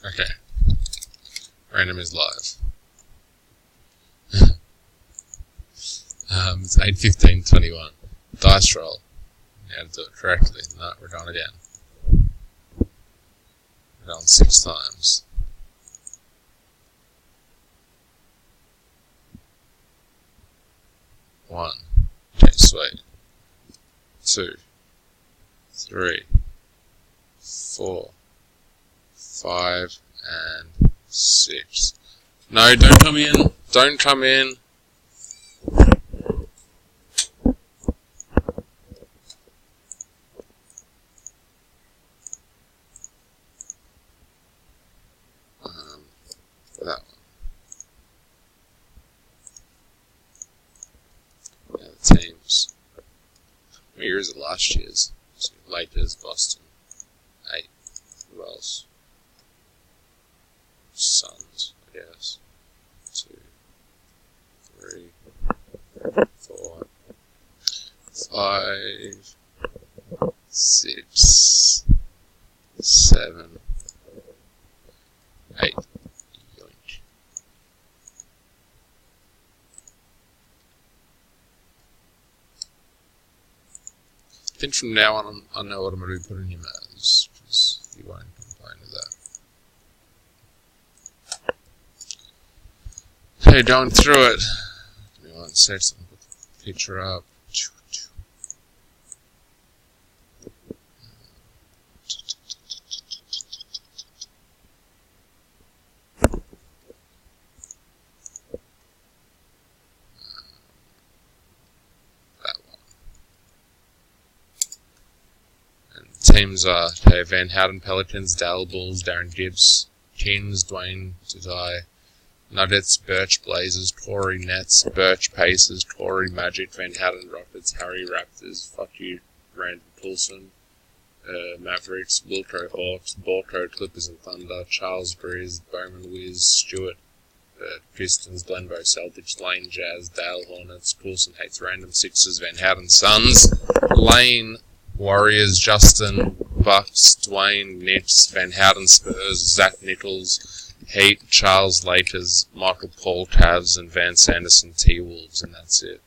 Okay. Random is live. It's 8:15:21. Dice roll. How to do it correctly. No, we're going again. We're going 6 times. 1. Okay, sweet. 2, 3, 4, 5, and 6. No, don't come in. Don't come in. That one. Yeah, the teams. What year is it? Last year's. So Lakers, Boston. 8. Who else? Suns, I guess. 2, 3, 4, 5, 6, 7, 8. Yoink. I think from now on, I know what I'm going to be putting him as, because you won't complain with that. Okay, going through it. Give me 1 sec, so I'll put the picture up. Teams are Van Houten Pelicans, Dale Bulls, Darren Gibbs, Kings, Dwayne Dudai, Nuggets, Birch Blazers, Tory Nets, Birch Pacers, Tory Magic, Van Houten Rockets, Harry Raptors, fuck you, Randall Poulsen, Mavericks, Wilco Hawks, Balco Clippers and Thunder, Charles Breeze, Bowman Wiz, Stewart, Pistons, Glenbow Celtics, Lane Jazz, Dale Hornets, Poulsen hates random Sixers, Van Houten Suns, Lane Warriors, Justin, Bucks, Dwayne, Knicks, Van Houten Spurs, Zach Nichols, Heat, Charles Lakers, Michael Paul Cavs, and Van Sanderson T-Wolves, and that's it.